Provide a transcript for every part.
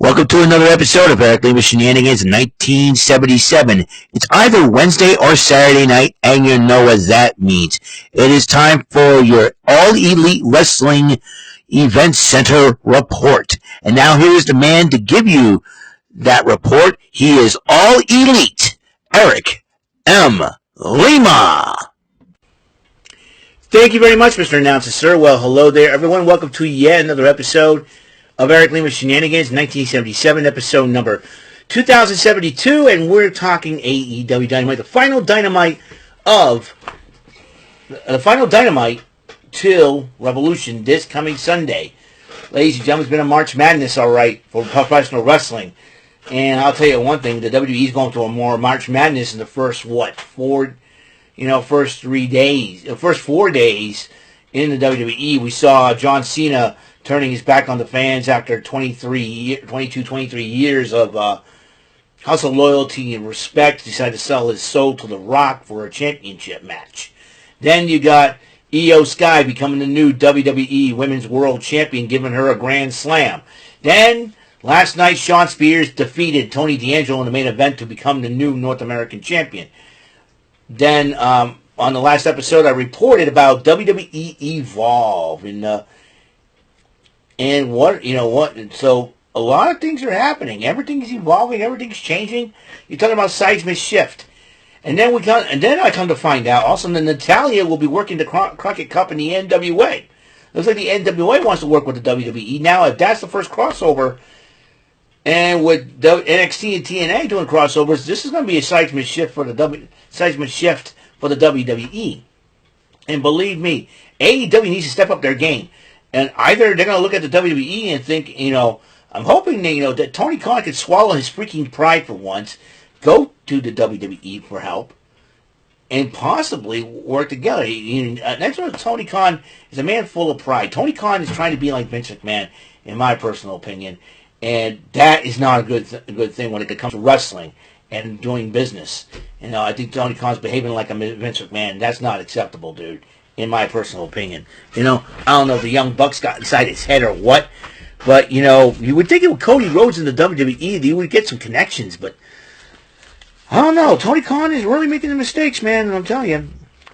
Welcome to another episode of Lima Shenanigans 1977. It's either Wednesday or Saturday night, and you know what that means. It is time for your All Elite Wrestling Event Center report. And now here is the man to give you that report. He is All Elite, Eric M. Lima. Thank you very much, Mr. Announcer, sir. Well, hello there, everyone. Welcome to yet another episode of Eric Lima Shenanigans, 1977, episode number 2072, and we're talking AEW Dynamite, the final Dynamite till Revolution this coming Sunday. Ladies and gentlemen, it's been a March Madness, all right, for professional wrestling. And I'll tell you one thing, the WWE is going through a more March Madness in the first 4 days in the WWE. We saw John Cena turning his back on the fans after 23 years of hustle, loyalty, and respect. Decided to sell his soul to The Rock for a championship match. Then you got Io Sky becoming the new WWE Women's World Champion, giving her a grand slam. Then, last night, Shawn Spears defeated Tony D'Angelo in the main event to become the new North American Champion. Then, on the last episode, I reported about WWE Evolve and so a lot of things are happening. Everything is evolving. Everything's changing. You're talking about seismic shift. And then I come to find out also that Natalya will be working the Crockett Cup in the NWA. Looks like the NWA wants to work with the WWE. Now, if that's the first crossover, and with NXT and TNA doing crossovers, this is going to be a seismic shift for the WWE. And believe me, AEW needs to step up their game. And either they're going to look at the WWE and think, I'm hoping that Tony Khan can swallow his freaking pride for once, go to the WWE for help, and possibly work together. Next one, Tony Khan is a man full of pride. Tony Khan is trying to be like Vince McMahon, in my personal opinion, and that is not a good thing when it comes to wrestling and doing business. I think Tony Khan's behaving like a Vince McMahon. That's not acceptable, dude, in my personal opinion. I don't know if the Young Bucks got inside his head or what, but, you would think with Cody Rhodes in the WWE, you would get some connections, but I don't know. Tony Khan is really making the mistakes, man, I'm telling you.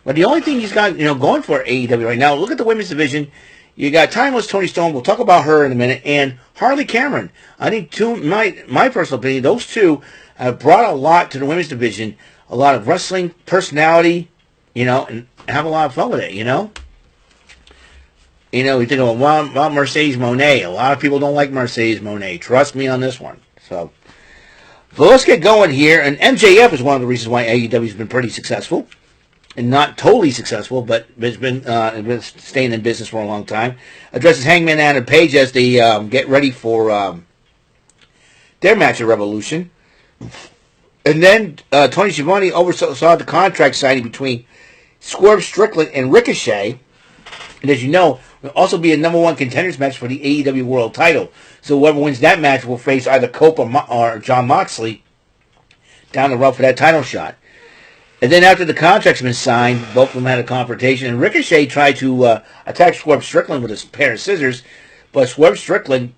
But the only thing he's got, going for AEW right now, look at the women's division. You got Timeless Toni Storm. We'll talk about her in a minute. And Harley Cameron. I think, my personal opinion, those two have brought a lot to the women's division. A lot of wrestling personality, and have a lot of fun with it, You think about Mercedes Moné. A lot of people don't like Mercedes Moné. Trust me on this one. So let's get going here. And MJF is one of the reasons why AEW has been pretty successful. And not totally successful, but it's been staying in business for a long time. Addresses Hangman Adam Page as they get ready for their match at Revolution. And then Tony Schiavone oversaw the contract signing between Swerve Strickland and Ricochet. And as you know, will also be a number one contenders match for the AEW World title. So whoever wins that match will face either Cope or Jon Moxley down the road for that title shot. And then after the contract's been signed, both of them had a confrontation. And Ricochet tried to attack Swerve Strickland with a pair of scissors. But Swerve Strickland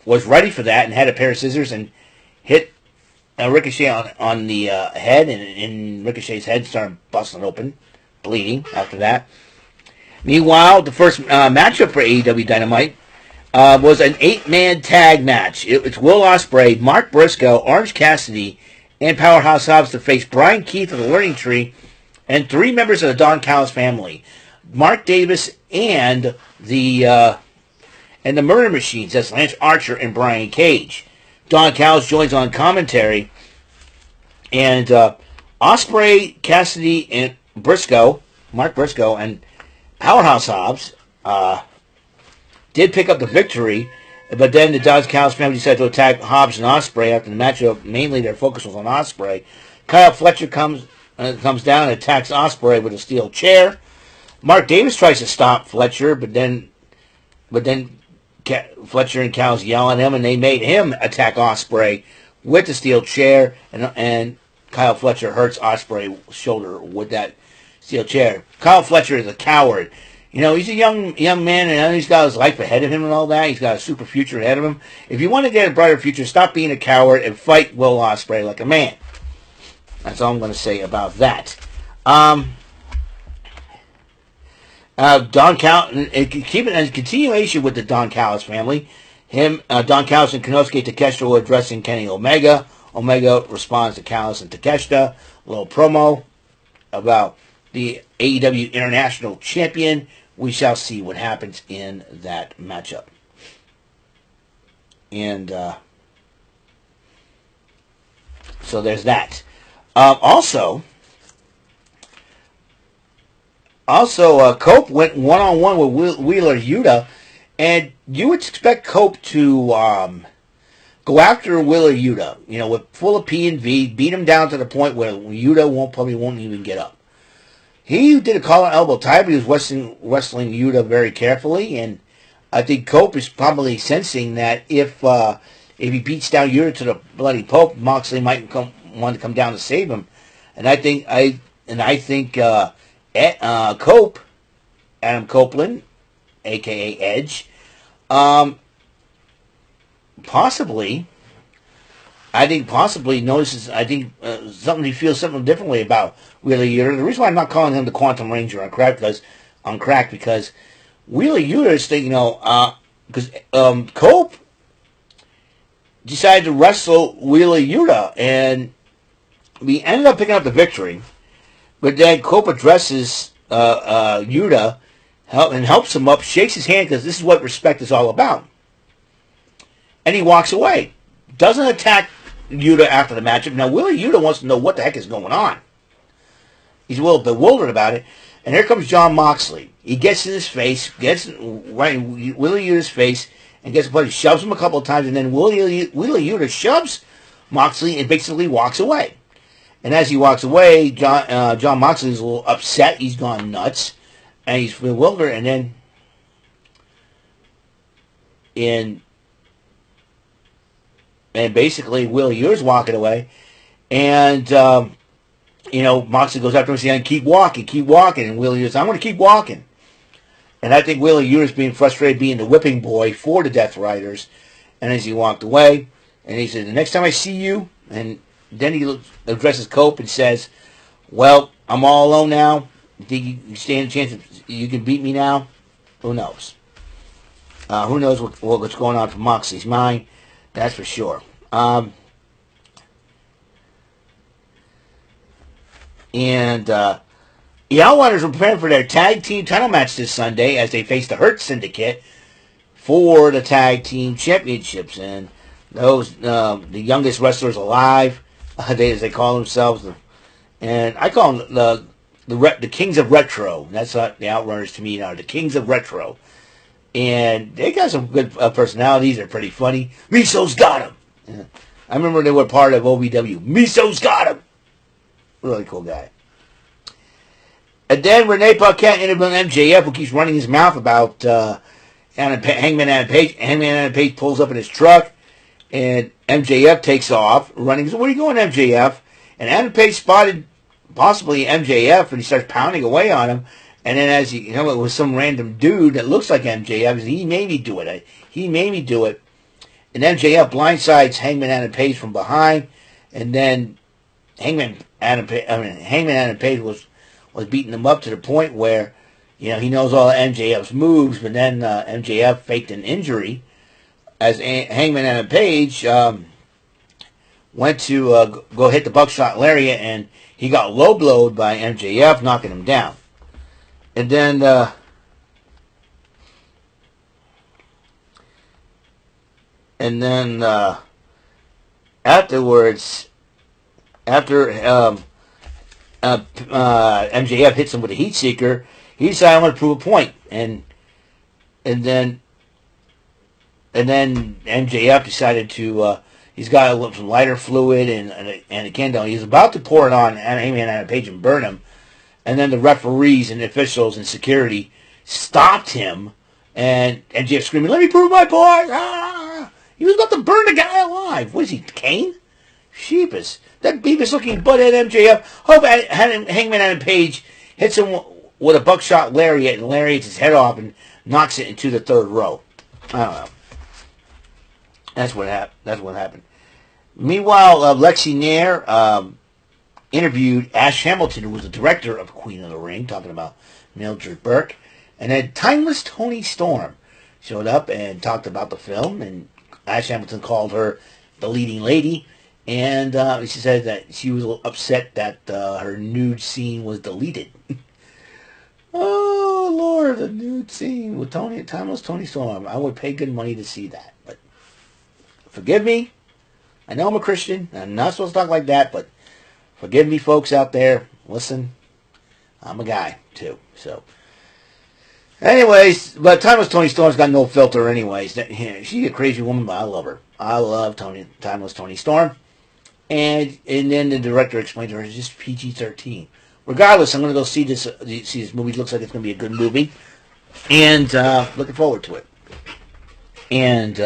was ready for that and had a pair of scissors and hit Ricochet on the head. And Ricochet's head started busting open, bleeding after that. Meanwhile, the first matchup for AEW Dynamite was an 8-man tag match. It's Will Ospreay, Mark Briscoe, Orange Cassidy, and Powerhouse Hobbs to face Brian Keith of the Learning Tree and 3 members of the Don Callis family, Mark Davis and the Murder Machines. That's Lance Archer and Brian Cage. Don Callis joins on commentary, and Ospreay, Cassidy, and Mark Briscoe, and Powerhouse Hobbs did pick up the victory, but then the Don Callis family decided to attack Hobbs and Ospreay after the matchup. Mainly their focus was on Ospreay. Kyle Fletcher comes down and attacks Ospreay with a steel chair. Mark Davis tries to stop Fletcher, but then Fletcher and Callis yell at him, and they made him attack Ospreay with the steel chair, and Kyle Fletcher hurts Ospreay's shoulder with that steel chair. Kyle Fletcher is a coward. He's a young man, and he's got his life ahead of him and all that. He's got a super future ahead of him. If you want to get a brighter future, stop being a coward and fight Will Ospreay like a man. That's all I'm going to say about that. Don Callis, keep it as a continuation with the Don Callis family. Don Callis and Konosuke Takeshita addressing Kenny Omega. Omega responds to Callis and Takeshita. A little promo about the AEW International Champion. We shall see what happens in that matchup. And so there's that. Also, Cope went one-on-one with Wheeler Yuta, and you would expect Cope to go after Wheeler Yuta, with full of P&V, beat him down to the point where Yuta probably won't even get up. He did a collar elbow tie, but he was wrestling Yuta very carefully, and I think Cope is probably sensing that if he beats down Yuta to the bloody Pope, Moxley might want to come down to save him, and I think Cope, Adam Copeland, a.k.a. Edge, possibly notices, something he feels something differently about Wheeler Yuta. The reason why I'm not calling him the Quantum Ranger on crack because Wheeler Yuta is thinking, because Cope decided to wrestle Wheeler Yuta, and we ended up picking up the victory. But then Cope addresses Yuta and helps him up, shakes his hand because this is what respect is all about. And he walks away. Doesn't attack Yuta after the matchup. Now, Wheeler Yuta wants to know what the heck is going on. He's a little bewildered about it. And here comes Jon Moxley. He gets in his face, gets right in Wheeler Yuta's face, and gets buddy, shoves him a couple of times, and then Wheeler Yuta shoves Moxley and basically walks away. And as he walks away, Jon Moxley is a little upset. He's gone nuts. And he's bewildered. And then and basically Wheeler Yuta's walking away. And, Moxley goes after him and says, keep walking. And Wheeler Yuta says, I'm going to keep walking. And I think Wheeler Yuta's being frustrated being the whipping boy for the Death Riders. And as he walked away, and he said, the next time I see you, and then he addresses Cope and says, well, I'm all alone now. You think you stand a chance you can beat me now? Who knows? Who knows what's going on for Moxley's mind? That's for sure. The Outriders were preparing for their tag team title match this Sunday as they face the Hurt Syndicate for the tag team championships. And those, the youngest wrestlers alive, as they call themselves, and I call them the Kings of Retro. That's what the Outrunners to me are, the Kings of Retro. And they got some good personalities. They're pretty funny. Miso's got him. Yeah. I remember they were part of OVW. Miso's got him. Really cool guy. And then Renee Paquette interviewed MJF, who keeps running his mouth about Hangman Adam Page. Hangman Adam Page pulls up in his truck, and MJF takes off, running. So, where are you going, MJF? And Adam Page spotted possibly MJF, and he starts pounding away on him. And then as it was some random dude that looks like MJF. He made me do it. And MJF blindsides Hangman Adam Page from behind. And then Hangman Adam Page was beating him up to the point where, he knows all of MJF's moves. But then MJF faked an injury as Hangman Adam Page went to go hit the buckshot lariat, and he got low blowed by MJF, knocking him down. And then afterwards, after MJF hits him with a heat seeker, he decided, I want to prove a point. And then MJF decided to he's got some lighter fluid and a candle. He's about to pour it on Hangman Adam Page and burn him. And then the referees and officials and security stopped him, and MJF screaming, let me prove my point! Ah! He was about to burn the guy alive. What is he, Kane? Sheepus. That Beavis-looking butthead MJF. Hope Hangman Adam Page hits him with a buckshot lariat and lariats his head off and knocks it into the third row. I don't know. That's what happened. Meanwhile, Lexi Nair interviewed Ash Hamilton, who was the director of Queen of the Ring, talking about Mildred Burke. And then Timeless Tony Storm showed up and talked about the film, and Ash Hamilton called her the leading lady. And she said that she was upset that her nude scene was deleted. Oh, Lord, the nude scene with Timeless Tony Storm. I would pay good money to see that. But forgive me. I know I'm a Christian. I'm not supposed to talk like that, but forgive me, folks out there. Listen, I'm a guy, too. So, anyways, but Timeless Tony Storm's got no filter anyways. She's a crazy woman, but I love her. I love Timeless Tony Storm. And then the director explained to her it's just PG-13. Regardless, I'm going to go see this movie. It looks like it's going to be a good movie. And looking forward to it. And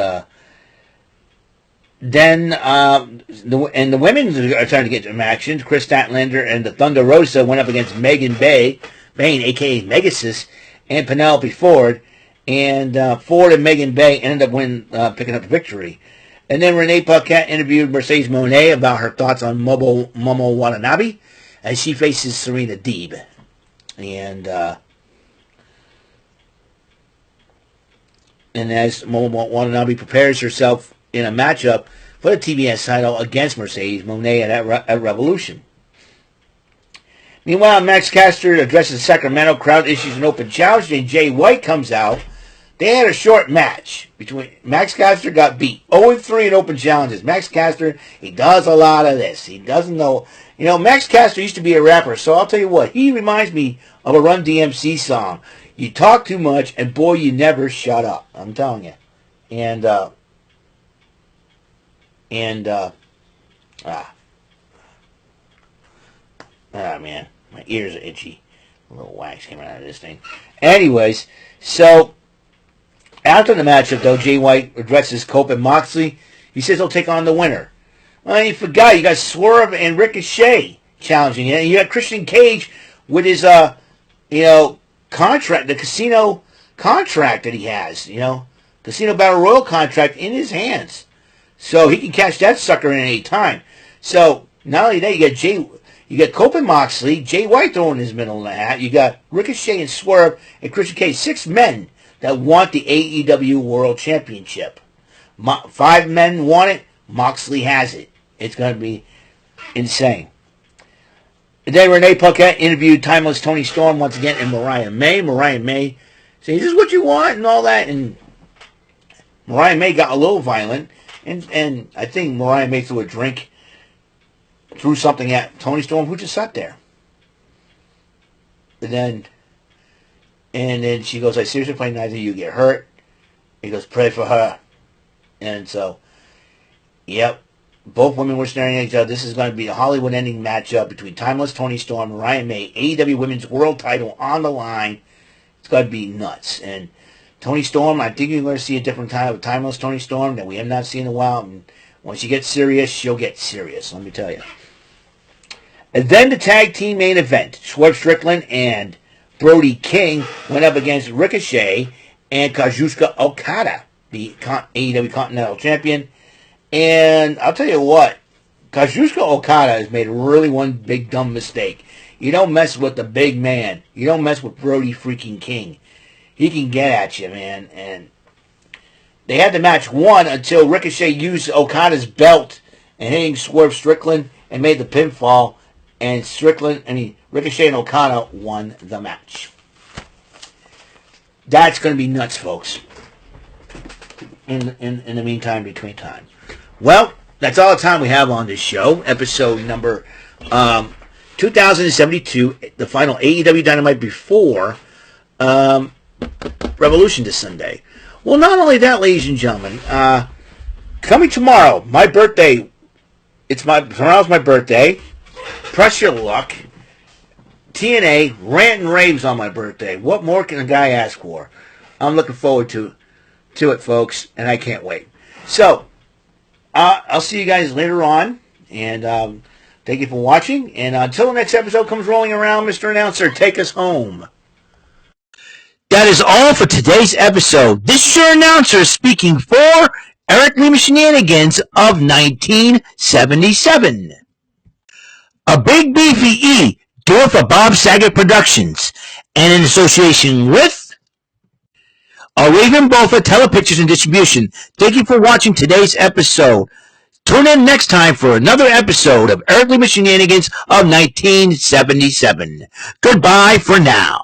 then the women are trying to get some action. Chris Statlander and the Thunder Rosa went up against Megan Bain, a.k.a. Megasis, and Penelope Ford. And Ford and Megan Bain ended up picking up the victory. And then Renee Paquette interviewed Mercedes Moné about her thoughts on Momo Watanabe as she faces Serena Deeb. And as Momo Watanabe prepares herself in a matchup for the TBS title against Mercedes Moné at Revolution. Meanwhile, Max Caster addresses the Sacramento crowd, issues an open challenge, and Jay White comes out. They had a short match between Max Caster got beat 0-3 in open challenges. Max Caster, he does a lot of this. He doesn't know. You know, Max Caster used to be a rapper, so I'll tell you what. He reminds me of a Run DMC song. You talk too much, and boy, you never shut up. I'm telling you. Man, my ears are itchy. A little wax came out of this thing. Anyways, so after the matchup, though, Jay White addresses Cope and Moxley. He says he'll take on the winner. Well, you forgot. You got Swerve and Ricochet challenging you. And you got Christian Cage with his, contract, the casino contract that he has, Casino Battle Royal contract in his hands. So he can catch that sucker in any time. So not only that, you got Cope and Moxley, Jay White throwing his middle in the hat. You got Ricochet and Swerve and Christian Cage, 6 men that want the AEW World Championship. 5 men want it. Moxley has it. It's going to be insane. And then Renee Paquette interviewed Timeless Tony Storm once again and Mariah May. Mariah May said, "Is this what you want?" and all that. And Mariah May got a little violent. And I think Mariah May threw something at Tony Storm, who just sat there. And then she goes, "I seriously pray neither of you get hurt." He goes, "Pray for her." And so, yep, both women were staring at each other. This is going to be a Hollywood-ending matchup between Timeless Tony Storm and Mariah May. AEW Women's World Title on the line. It's going to be nuts. And Tony Storm, I think you're going to see a different kind of Timeless Tony Storm that we have not seen in a while. And when she gets serious, she'll get serious, let me tell you. And then the tag team main event. Swerve Strickland and Brody King went up against Ricochet and Kazuchika Okada, the AEW Continental Champion. And I'll tell you what, Kazuchika Okada has made really one big dumb mistake. You don't mess with the big man. You don't mess with Brody freaking King. He can get at you, man. And they had the match won until Ricochet used Okada's belt and hitting Swerve Strickland and made the pinfall. And Ricochet and Okada won the match. That's going to be nuts, folks. In the meantime, between time. Well, that's all the time we have on this show. Episode number 2072, the final AEW Dynamite before Revolution this Sunday. Well, not only that, ladies and gentlemen, coming tomorrow, my birthday. Tomorrow's my birthday. Press your luck. TNA, rant and raves on my birthday. What more can a guy ask for? I'm looking forward to it, folks, and I can't wait. So, I'll see you guys later on, and thank you for watching. And until the next episode comes rolling around, Mr. Announcer, take us home. That is all for today's episode. This is your announcer speaking for Eric Lima Shenanigans of 1977. A Big Beefy E, do it for Bob Saget Productions, and in association with a Raven Bofa Telepictures and Distribution. Thank you for watching today's episode. Tune in next time for another episode of Eric Lima Shenanigans of 1977. Goodbye for now.